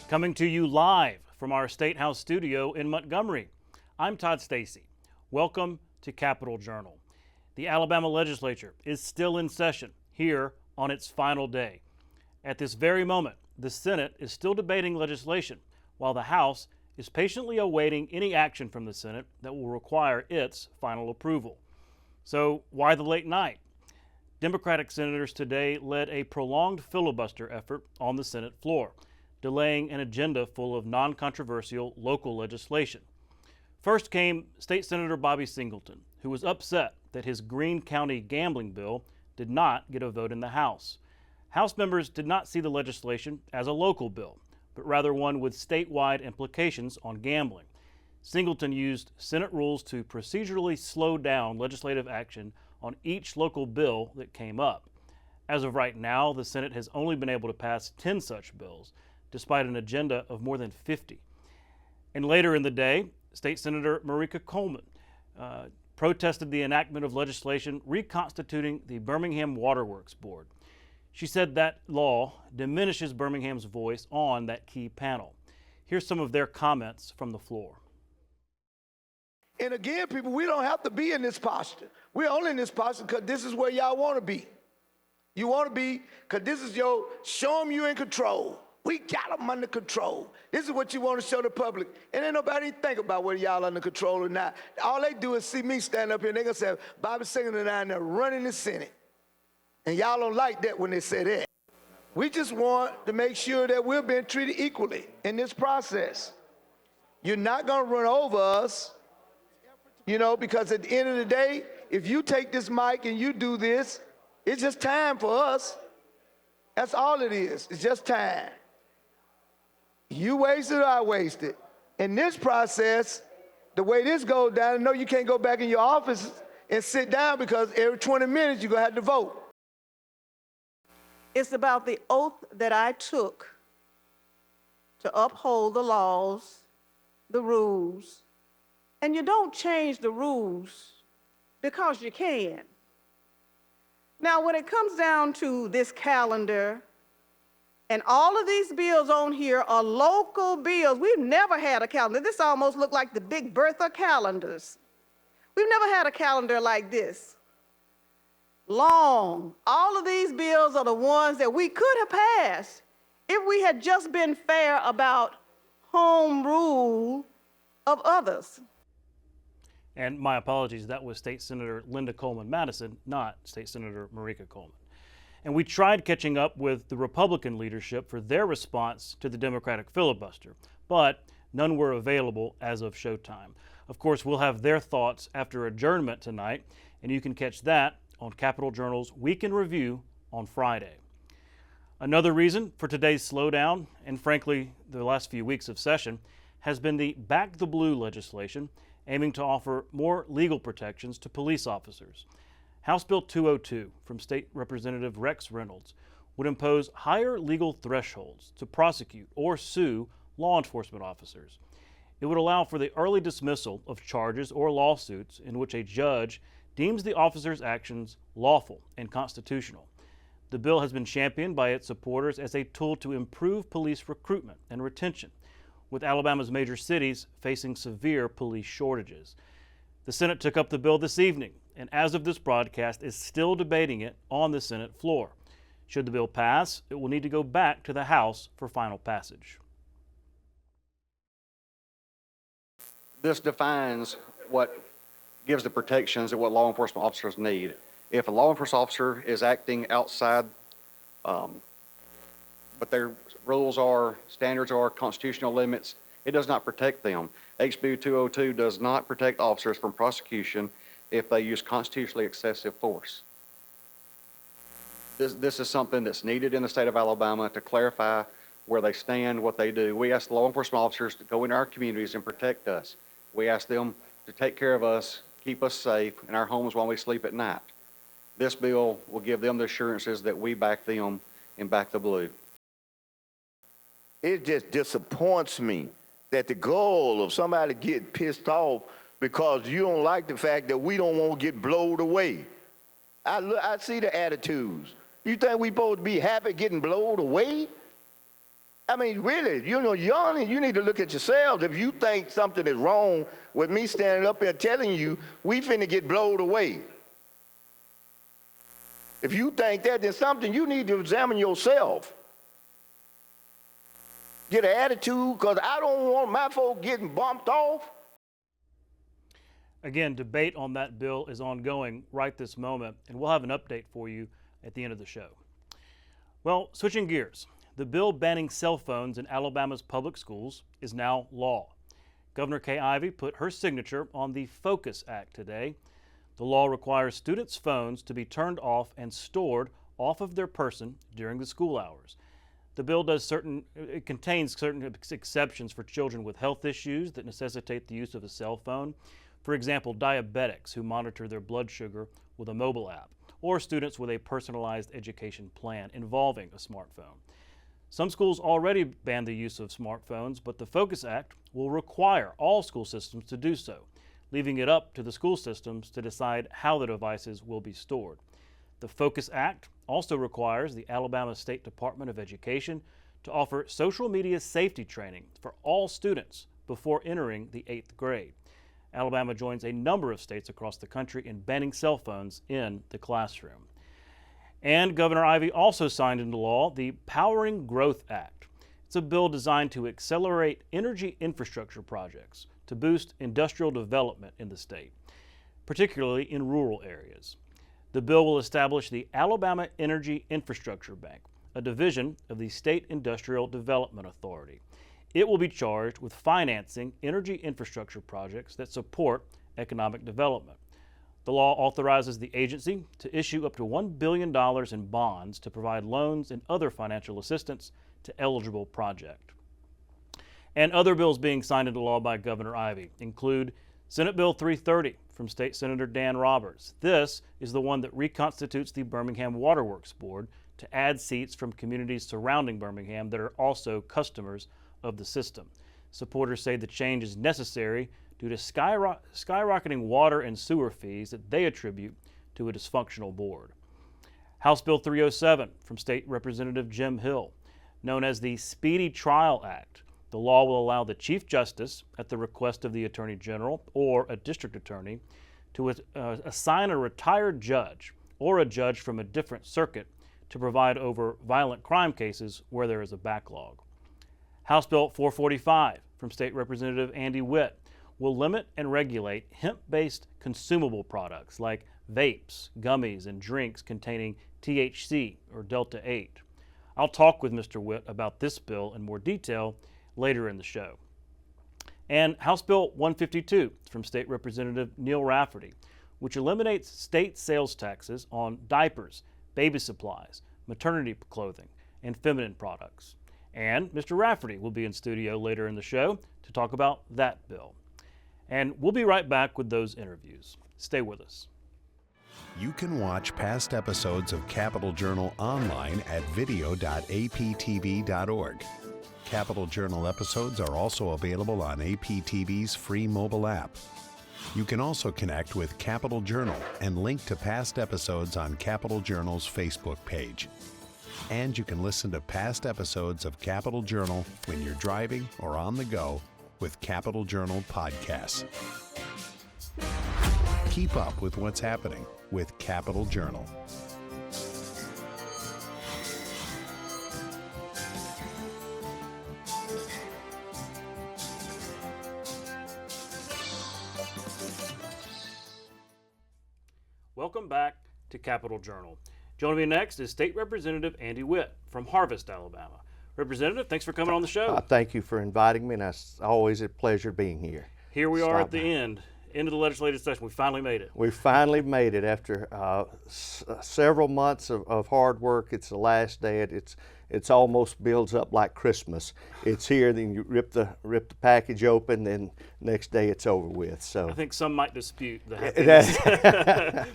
Coming to you live from our State House studio in Montgomery, I'm Todd Stacy. Welcome to Capitol Journal. The Alabama Legislature is still in session here on its final day. At this very moment, the Senate is still debating legislation, while the House is patiently awaiting any action from the Senate that will require its final approval. So why the late night? Democratic senators today led a prolonged filibuster effort on the Senate floor, delaying an agenda full of non-controversial local legislation. First came State Senator Bobby Singleton, who was upset that his Greene County gambling bill did not get a vote in the House. House members did not see the legislation as a local bill, but rather one with statewide implications on gambling. Singleton used Senate rules to procedurally slow down legislative action on each local bill that came up. As of right now, the Senate has only been able to pass 10 such bills, despite an agenda of more than 50. And later in the day, State Senator Marika Coleman protested the enactment of legislation reconstituting the Birmingham Waterworks Board. She said that law diminishes Birmingham's voice on that key panel. Here's some of their comments from the floor. And again, people, we don't have to be in this posture. We're only in this posture because this is where y'all want to be. You want to be because this is your show them you in control. We got them under control. This is what you want to show the public. And ain't nobody think about whether y'all under control or not. All they do is see me stand up here and they're going to say, Bobby Singleton and I are running the Senate. And y'all don't like that when they say that. We just want to make sure that we're being treated equally in this process. You're not going to run over us, because at the end of the day, if you take this mic and you do this, it's just time for us. That's all it is. It's just time. You waste it or I waste it. In this process, the way this goes down, I know you can't go back in your office and sit down because every 20 minutes you're going to have to vote. It's about the oath that I took to uphold the laws, the rules, and you don't change the rules because you can. Now, when it comes down to this calendar, and all of these bills on here are local bills. We've never had a calendar. This almost looked like the Big Bertha calendars. We've never had a calendar like this. Long. All of these bills are the ones that we could have passed if we had just been fair about home rule of others. And my apologies, that was State Senator Linda Coleman Madison, not State Senator Marika Coleman. And we tried catching up with the Republican leadership for their response to the Democratic filibuster, but none were available as of showtime. Of course, we'll have their thoughts after adjournment tonight, and you can catch that on Capitol Journal's Week in Review on Friday. Another reason for today's slowdown, and frankly, the last few weeks of session, has been the Back the Blue legislation aiming to offer more legal protections to police officers. House Bill 202 from State Representative Rex Reynolds would impose higher legal thresholds to prosecute or sue law enforcement officers. It would allow for the early dismissal of charges or lawsuits in which a judge deems the officer's actions lawful and constitutional. The bill has been championed by its supporters as a tool to improve police recruitment and retention, with Alabama's major cities facing severe police shortages. The Senate took up the bill this evening, and as of this broadcast is still debating it on the Senate floor. Should the bill pass, it will need to go back to the House for final passage. This defines what gives the protections that what law enforcement officers need. If a law enforcement officer is acting outside what their rules are, standards are, constitutional limits, it does not protect them. HB 202 does not protect officers from prosecution if they use constitutionally excessive force. This is something that's needed in the state of Alabama to clarify where they stand, what they do. We ask law enforcement officers to go into our communities and protect us. We ask them to take care of us, keep us safe in our homes while we sleep at night. This bill will give them the assurances that we back them and back the blue. It just disappoints me that the goal of somebody getting pissed off because you don't like the fact that we don't want to get blowed away. I see the attitudes. You think we supposed to be happy getting blowed away? I mean, really, you need to look at yourselves. If you think something is wrong with me standing up here telling you we finna get blowed away. If you think that, then something you need to examine yourself. Get an attitude, because I don't want my folk getting bumped off. Again, debate on that bill is ongoing right this moment, and we'll have an update for you at the end of the show. Well, switching gears, the bill banning cell phones in Alabama's public schools is now law. Governor Kay Ivey put her signature on the FOCUS Act today. The law requires students' phones to be turned off and stored off of their person during the school hours. The bill contains certain exceptions for children with health issues that necessitate the use of a cell phone. For example, diabetics who monitor their blood sugar with a mobile app, or students with a personalized education plan involving a smartphone. Some schools already ban the use of smartphones, but the FOCUS Act will require all school systems to do so, leaving it up to the school systems to decide how the devices will be stored. The FOCUS Act also requires the Alabama State Department of Education to offer social media safety training for all students before entering the 8th grade. Alabama joins a number of states across the country in banning cell phones in the classroom. And Governor Ivey also signed into law the Powering Growth Act. It's a bill designed to accelerate energy infrastructure projects to boost industrial development in the state, particularly in rural areas. The bill will establish the Alabama Energy Infrastructure Bank, a division of the State Industrial Development Authority. It will be charged with financing energy infrastructure projects that support economic development. The law authorizes the agency to issue up to $1 billion in bonds to provide loans and other financial assistance to eligible projects. And other bills being signed into law by Governor Ivey include Senate Bill 330 from State Senator Dan Roberts. This is the one that reconstitutes the Birmingham Waterworks Board to add seats from communities surrounding Birmingham that are also customers of the system. Supporters say the change is necessary due to skyrocketing water and sewer fees that they attribute to a dysfunctional board. House Bill 307 from State Representative Jim Hill, known as the Speedy Trial Act. The law will allow the Chief Justice, at the request of the Attorney General or a district attorney, to assign a retired judge or a judge from a different circuit to provide over violent crime cases where there is a backlog. House Bill 445 from State Representative Andy Whitt will limit and regulate hemp-based consumable products like vapes, gummies, and drinks containing THC or Delta-8. I'll talk with Mr. Whitt about this bill in more detail later in the show. And House Bill 152 from State Representative Neil Rafferty, which eliminates state sales taxes on diapers, baby supplies, maternity clothing, and feminine products. And Mr. Rafferty will be in studio later in the show to talk about that bill. And we'll be right back with those interviews. Stay with us. You can watch past episodes of Capital Journal online at video.aptv.org. Capital Journal episodes are also available on APTV's free mobile app. You can also connect with Capital Journal and link to past episodes on Capital Journal's Facebook page. And you can listen to past episodes of Capital Journal when you're driving or on the go with Capital Journal podcasts. Keep up with what's happening with Capital Journal. Welcome back to Capital Journal. Joining me next is State Representative Andy Whitt from Harvest, Alabama. Representative, thanks for coming on the show. Thank you for inviting me, and it's always a pleasure being here. Here we are at the end of the legislative session. We finally made it. We finally made it after several months of hard work. It's the last day. It's almost builds up like Christmas. It's here, then you rip the package open, then next day it's over with. So I think some might dispute the happiness.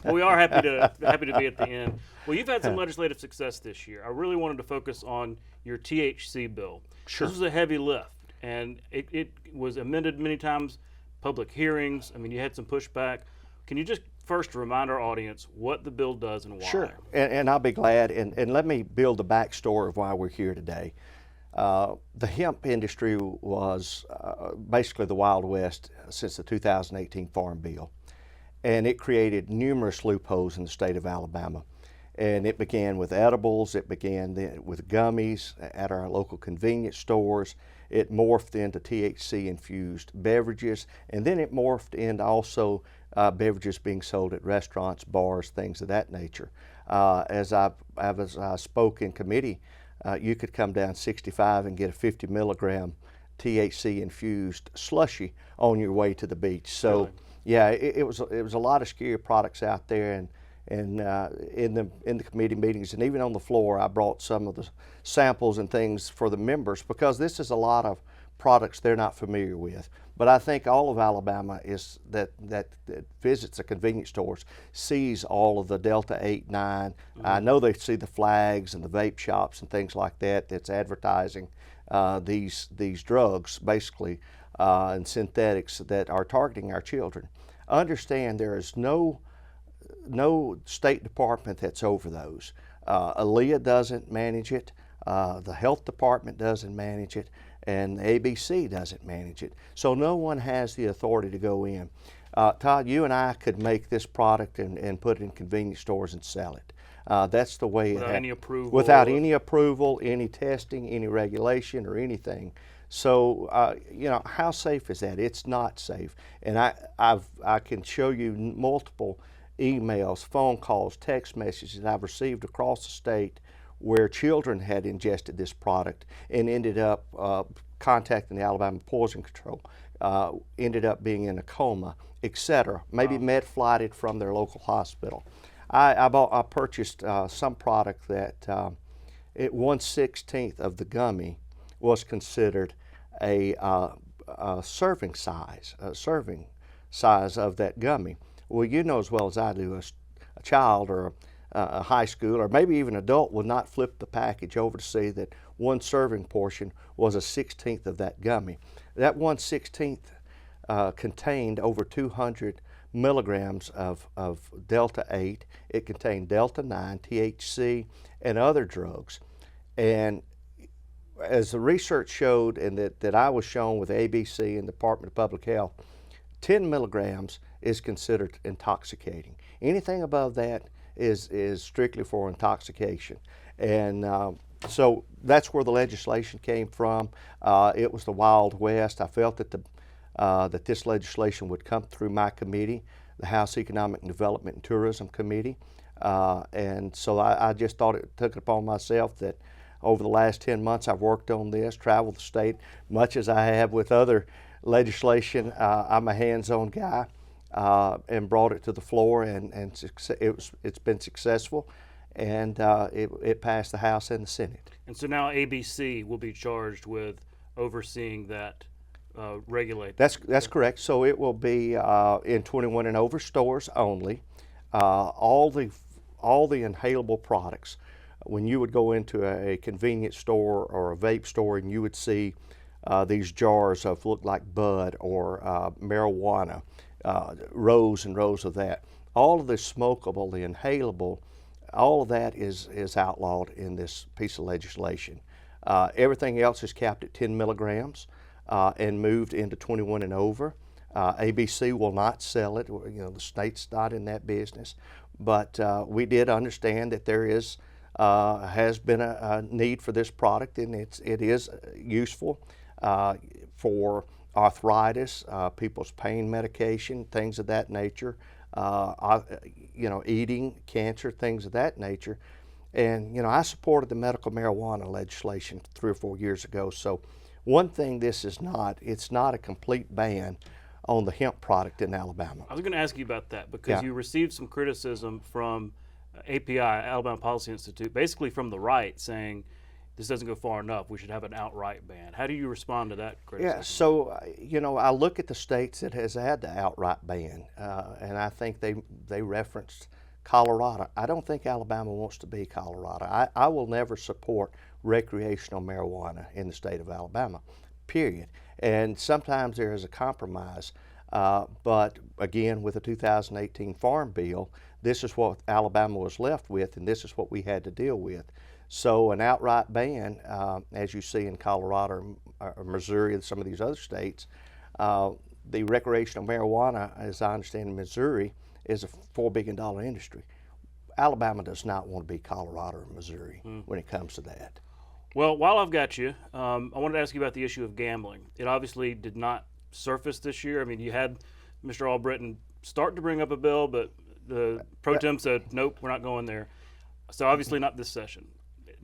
But we are happy to be at the end. Well, you've had some legislative success this year. I really wanted to focus on your THC bill. Sure. This was a heavy lift, and it was amended many times, public hearings. I mean, you had some pushback. Can you just first remind our audience what the bill does and why? Sure, and I'll be glad. And let me build the backstory of why we're here today. The hemp industry was basically the Wild West since the 2018 Farm Bill, and it created numerous loopholes in the state of Alabama. And it began with edibles, it began then with gummies at our local convenience stores, it morphed into THC-infused beverages, and then it morphed into also beverages being sold at restaurants, bars, things of that nature. As I spoke in committee, you could come down 65 and get a 50 milligram THC-infused slushy on your way to the beach. So, Really? yeah, it was a lot of scary products out there, and in the committee meetings and even on the floor, I brought some of the samples and things for the members, because this is a lot of products they're not familiar with. But I think all of Alabama is that visits the convenience stores sees all of the Delta 8, 9. I know they see the flags and the vape shops and things like that that's advertising these drugs basically and synthetics that are targeting our children. Understand there is no State Department that's over those. ALEA doesn't manage it, the Health Department doesn't manage it, and ABC doesn't manage it. So no one has the authority to go in. Todd, you and I could make this product and put it in convenience stores and sell it. That's the way Without any approval? Without any approval, any testing, any regulation, or anything. So, you know, how safe is that? It's not safe. And I can show you multiple emails, phone calls, text messages that I've received across the state where children had ingested this product and ended up contacting the Alabama Poison Control, ended up being in a coma, etc. Maybe med-flighted from their local hospital. I purchased some product that 1/16 of the gummy was considered a serving size of that gummy. Well, you know as well as I do, a child or a high school or maybe even adult would not flip the package over to see that one serving portion was 1/16 of that gummy. That 1/16 contained over 200 milligrams of Delta 8. It contained Delta 9, THC, and other drugs. And as the research showed, and that I was shown with ABC and the Department of Public Health, 10 milligrams is considered intoxicating. Anything above that is strictly for intoxication. And so that's where the legislation came from. It was the Wild West. I felt that that this legislation would come through my committee, the House Economic Development and Tourism Committee. And so I just took it upon myself that over the last 10 months I've worked on this, traveled the state, much as I have with other legislation. I'm a hands-on guy, and brought it to the floor, and it's been successful, and it passed the House and the Senate. And so now ABC will be charged with overseeing that, regulate. That's correct. So it will be in 21 and over stores only. All the inhalable products. When you would go into a convenience store or a vape store and you would see these jars of look like bud or marijuana, rows and rows of that. All of the smokable, the inhalable, all of that is outlawed in this piece of legislation. Everything else is capped at 10 milligrams and moved into 21 and over. ABC will not sell it. You know, the state's not in that business. But we did understand that there has been a need for this product, and it is useful for arthritis, people's pain medication, things of that nature, you know, eating, cancer, things of that nature. And, you know, I supported the medical marijuana legislation 3 or 4 years ago. So one thing this is not, it's not a complete ban on the hemp product in Alabama. I was going to ask you about that because you received some criticism from API, Alabama Policy Institute, basically from the right, saying this doesn't go far enough, we should have an outright ban. How do you respond to that criticism? Yeah, so, you know, I look at the states that has had the outright ban, and I think they referenced Colorado. I don't think Alabama wants to be Colorado. I will never support recreational marijuana in the state of Alabama, period. And sometimes there is a compromise, but again, with the 2018 Farm Bill, this is what Alabama was left with, and this is what we had to deal with. So an outright ban, as you see in Colorado or Missouri and some of these other states, the recreational marijuana, as I understand in Missouri, is a $4 billion industry. Alabama does not want to be Colorado or Missouri when it comes to that. Well, while I've got you, I wanted to ask you about the issue of gambling. It obviously did not surface this year. I mean, you had Mr. Albritton start to bring up a bill, but the pro tem said, nope, we're not going there. So obviously not this session.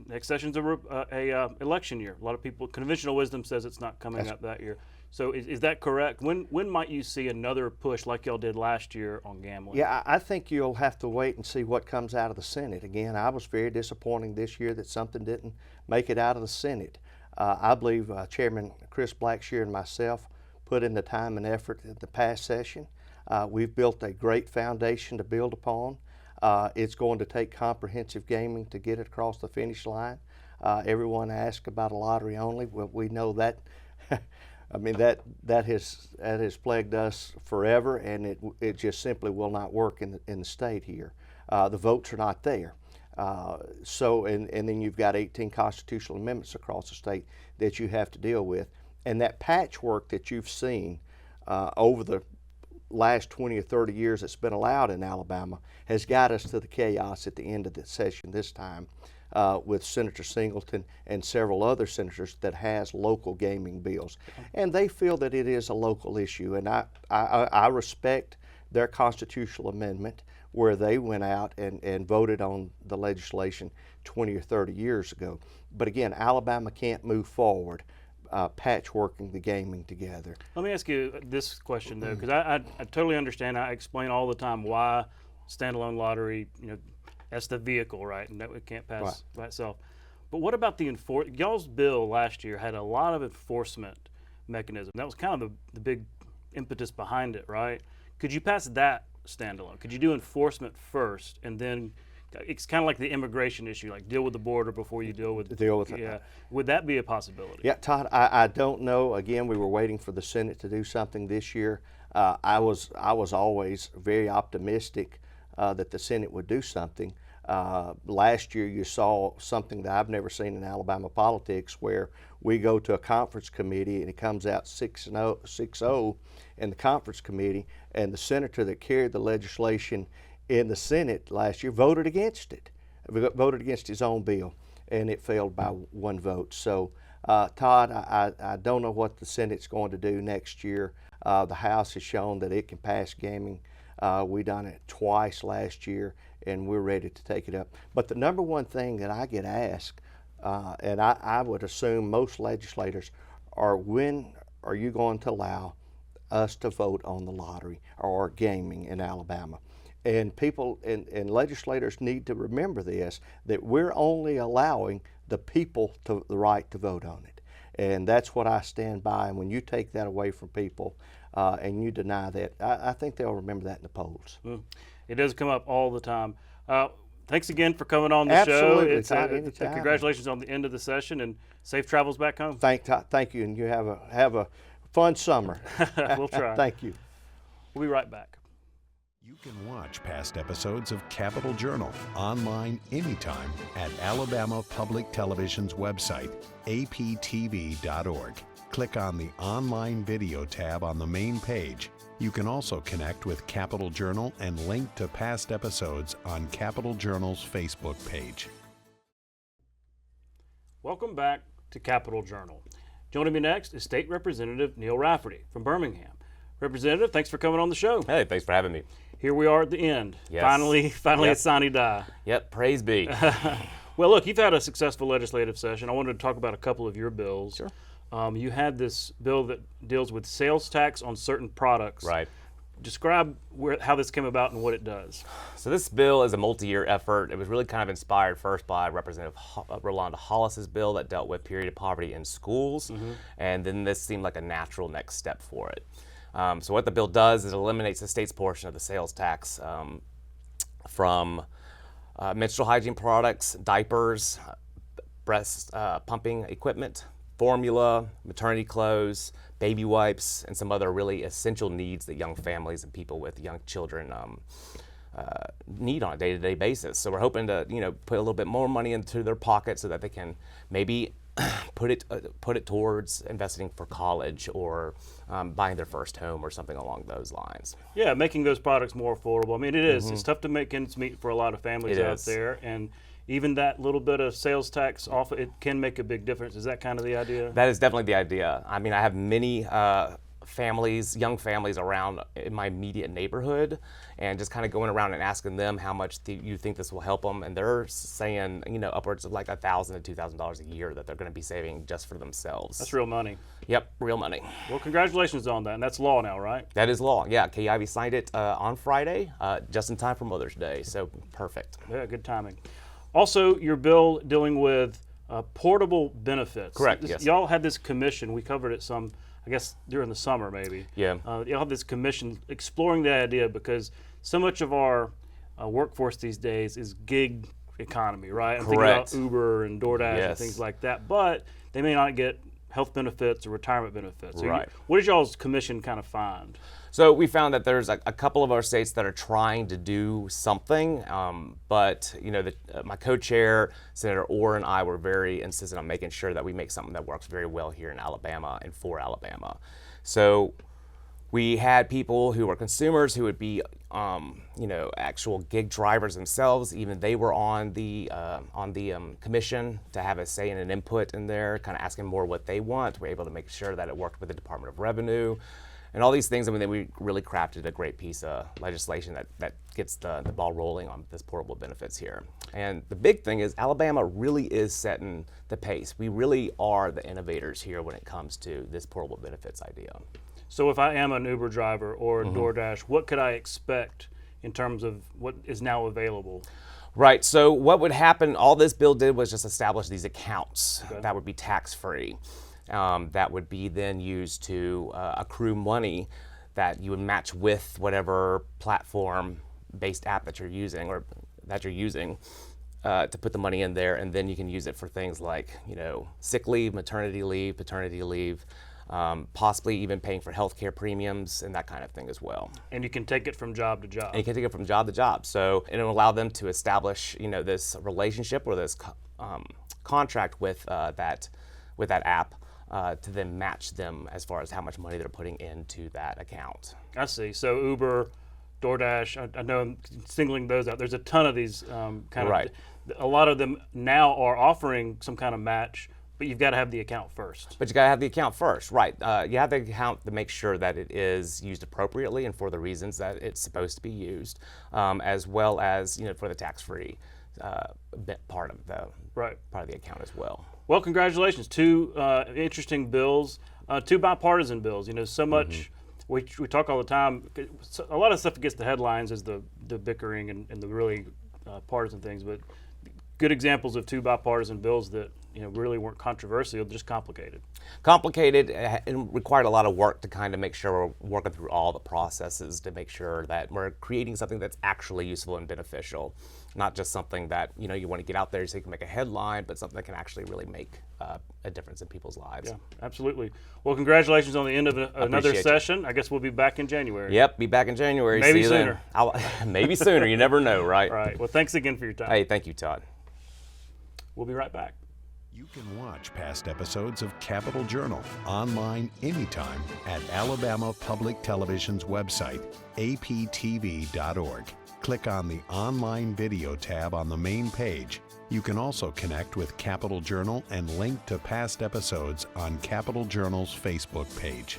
Next session's a election year. A lot of people, conventional wisdom says it's not coming up that year. So is that correct? When might you see another push like y'all did last year on gambling? Yeah, I think you'll have to wait and see what comes out of the Senate. Again, I was very disappointed this year that something didn't make it out of the Senate. I believe Chairman Chris Blackshear and myself put in the time and effort at the past session. We've built a great foundation to build upon. It's going to take comprehensive gaming to get it across the finish line. Everyone asks about a lottery only. Well, we know that. I mean, that has plagued us forever, and it just simply will not work in the state here. The votes are not there. And then you've got 18 constitutional amendments across the state that you have to deal with. And that patchwork that you've seen over the last 20 or 30 years that's been allowed in Alabama has got us to the chaos at the end of the session this time with Senator Singleton and several other senators that has local gaming bills. And they feel that it is a local issue, and I respect their constitutional amendment where they went out and voted on the legislation 20 or 30 years ago. But again, Alabama can't move forward patchworking the gaming together. Let me ask you this question though, because I totally understand. I explain all the time why standalone lottery, that's the vehicle, right? And that it can't pass by itself. But what about the y'all's bill last year had a lot of enforcement mechanism. That was kind of the big impetus behind it, right? Could you pass that standalone? Could you do enforcement first and then it's kind of like the immigration issue, like deal with the border before you deal with it. Would that be a possibility? Yeah, Todd, I don't know. Again, we were waiting for the Senate to do something this year. I was always very optimistic that the Senate would do something. Last year you saw something that I've never seen in Alabama politics where we go to a conference committee and it comes out 6-0 in the conference committee, and the senator that carried the legislation in the Senate last year voted against it, voted against his own bill, and it failed by one vote. So, Todd, I don't know what the Senate's going to do next year. The House has shown that it can pass gaming. We done it twice last year, and we're ready to take it up. But the number one thing that I get asked, and I would assume most legislators, are when are you going to allow us to vote on the lottery or gaming in Alabama? And people and legislators need to remember this, that we're only allowing the people the right to vote on it. And that's what I stand by. And when you take that away from people and you deny that, I think they'll remember that in the polls. It does come up all the time. Thanks again for coming on the Absolutely. show. Congratulations on the end of the session and safe travels back home. Thank you, and you have a fun summer. We'll try. Thank you. We'll be right back. You can watch past episodes of Capital Journal online anytime at Alabama Public Television's website, aptv.org. Click on the Online Video tab on the main page. You can also connect with Capital Journal and link to past episodes on Capital Journal's Facebook page. Welcome back to Capital Journal. Joining me next is State Representative Neil Rafferty from Birmingham. Representative, thanks for coming on the show. Hey, thanks for having me. Here we are at the end. Yes. Finally Yep. it's sine die. Yep, praise be. Well, look, you've had a successful legislative session. I wanted to talk about a couple of your bills. Sure. You had this bill that deals with sales tax on certain products. Right. Describe how this came about and what it does. So this bill is a multi-year effort. It was really kind of inspired first by Representative Rolanda Hollis's bill that dealt with period of poverty in schools, and then this seemed like a natural next step for it. So what the bill does is it eliminates the state's portion of the sales tax from menstrual hygiene products, diapers, breast pumping equipment, formula, maternity clothes, baby wipes, and some other really essential needs that young families and people with young children need on a day-to-day basis. So we're hoping to, put a little bit more money into their pocket so that they can maybe put it towards investing for college or buying their first home or something along those lines. Yeah, making those products more affordable. I mean, it is. It's tough to make ends meet for a lot of families out there, and even that little bit of sales tax off, it can make a big difference. Is that kind of the idea? That is definitely the idea. I mean, I have many young families around in my immediate neighborhood, and just kind of going around and asking them how much you think this will help them, and they're saying, upwards of like $1,000 to $2,000 a year that they're going to be saving just for themselves. That's real money. Yep, real money. Well, congratulations on that, and that's law now, right? That is law. Yeah, KIV signed it on Friday, just in time for Mother's Day, so perfect. Yeah, good timing. Also, your bill dealing with portable benefits. Correct, yes. Y'all had this commission. We covered it some, I guess, during the summer maybe. Yeah. Y'all had this commission exploring the idea because so much of our workforce these days is gig economy, right? I'm Correct. thinking about Uber and DoorDash and Yes. things like that, but they may not get health benefits or retirement benefits. So Right. what did y'all's commission kind of find? So we found that there's a couple of our states that are trying to do something, but my co-chair, Senator Orr, and I were very insistent on making sure that we make something that works very well here in Alabama and for Alabama. So we had people who were consumers who would be, actual gig drivers themselves. Even they were on the commission to have a say and an input in there, kind of asking more what they want. We're able to make sure that it worked with the Department of Revenue. And all these things, I mean, then we really crafted a great piece of legislation that gets the ball rolling on this portable benefits here. And the big thing is Alabama really is setting the pace. We really are the innovators here when it comes to this portable benefits idea. So if I am an Uber driver or a DoorDash, what could I expect in terms of what is now available? Right, so what would happen, all this bill did was just establish these accounts that would be tax-free. That would be then used to accrue money that you would match with whatever platform-based app that you're using to put the money in there, and then you can use it for things like sick leave, maternity leave, paternity leave, possibly even paying for healthcare premiums and that kind of thing as well. And you can take it from job to job. And you can take it from job to job. So it'll allow them to establish this relationship or this contract with that app. To then match them as far as how much money they're putting into that account. I see. So Uber, DoorDash, I know I'm singling those out. There's a ton of these Right. A lot of them now are offering some kind of match, but you've got to have the account first. But you got to have the account first, right? You have the account to make sure that it is used appropriately and for the reasons that it's supposed to be used, as well as for the tax-free part of the account as well. Well, congratulations. Two interesting bills, two bipartisan bills. So much, we talk all the time. A lot of stuff that gets the headlines is the bickering and the really partisan things, but good examples of two bipartisan bills that really weren't controversial, just complicated. Complicated and required a lot of work to kind of make sure we're working through all the processes to make sure that we're creating something that's actually useful and beneficial, not just something that you want to get out there so you can make a headline, but something that can actually really make a difference in people's lives. Yeah, absolutely. Well, congratulations on the end of another Appreciate session. I guess we'll be back in January. Yep, be back in January. Maybe See you sooner. Then. Maybe sooner. You never know, right? All right. Well, thanks again for your time. Hey, thank you, Todd. We'll be right back. You can watch past episodes of Capitol Journal online anytime at Alabama Public Television's website, aptv.org. Click on the Online Video tab on the main page. You can also connect with Capitol Journal and link to past episodes on Capitol Journal's Facebook page.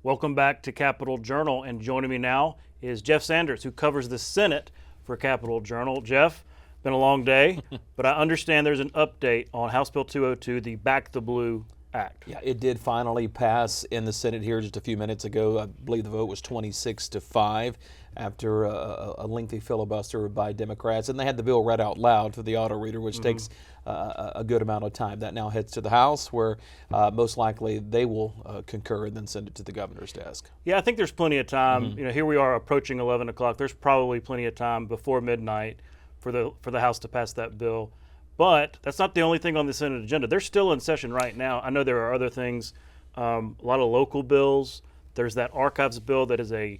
Welcome back to Capitol Journal, and joining me now is Jeff Sanders, who covers the Senate for Capitol Journal. Jeff, been a long day, but I understand there's an update on House Bill 202, the Back the Blue Act. Yeah, it did finally pass in the Senate here just a few minutes ago. I believe the vote was 26-5 after a lengthy filibuster by Democrats, and they had the bill read out loud for the auto reader, which takes a good amount of time. That now heads to the House, where most likely they will concur and then send it to the governor's desk. Yeah, I think there's plenty of time. Here we are approaching 11 o'clock. There's probably plenty of time before midnight for the House to pass that bill. But that's not the only thing on the Senate agenda. They're still in session right now. I know there are other things, a lot of local bills. There's that archives bill that is a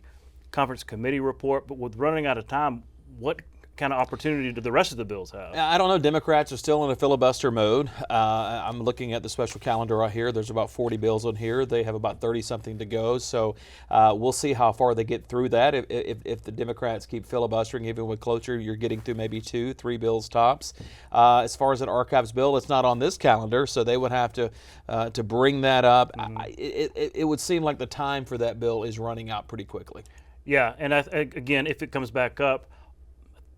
conference committee report, but with running out of time, what kind of opportunity do the rest of the bills have? I don't know. Democrats are still in a filibuster mode. I'm looking at the special calendar right here. There's about 40 bills on here. They have about 30-something to go. So we'll see how far they get through that. If the Democrats keep filibustering, even with cloture, you're getting through maybe 2-3 bills tops. As far as an archives bill, it's not on this calendar, so they would have to bring that up. It would seem like the time for that bill is running out pretty quickly. Yeah, and again, if it comes back up,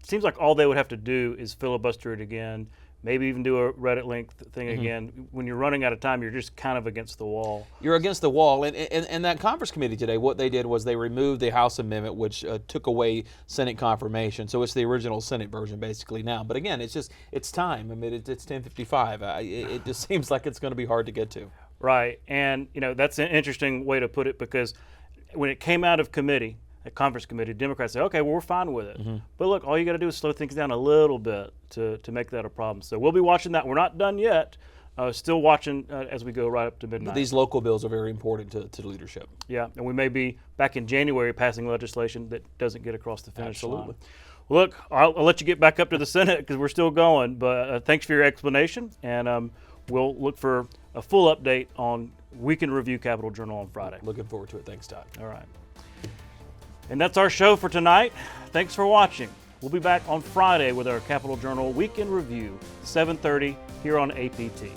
seems like all they would have to do is filibuster it again, maybe even do a Reddit link thing again. When you're running out of time, you're just kind of against the wall. You're against the wall. And that conference committee today, what they did was they removed the House amendment, which took away Senate confirmation. So it's the original Senate version basically now. But again, it's time. I mean, it's 10:55. It just seems like it's going to be hard to get to. Right, and that's an interesting way to put it, because when it came out of committee, conference committee, Democrats say, okay, well, we're fine with it. But look, all you got to do is slow things down a little bit to make that a problem. So we'll be watching that. We're not done yet. Still watching as we go right up to midnight. But these local bills are very important to the leadership. Yeah, and we may be back in January passing legislation that doesn't get across the finish line. Absolutely. Well, look, I'll let you get back up to the Senate because we're still going. But thanks for your explanation, and we'll look for a full update on Week in Review Capitol Journal on Friday. Looking forward to it. Thanks, Todd. All right. And that's our show for tonight. Thanks for watching. We'll be back on Friday with our Capitol Journal Week in Review, 7:30 here on APT.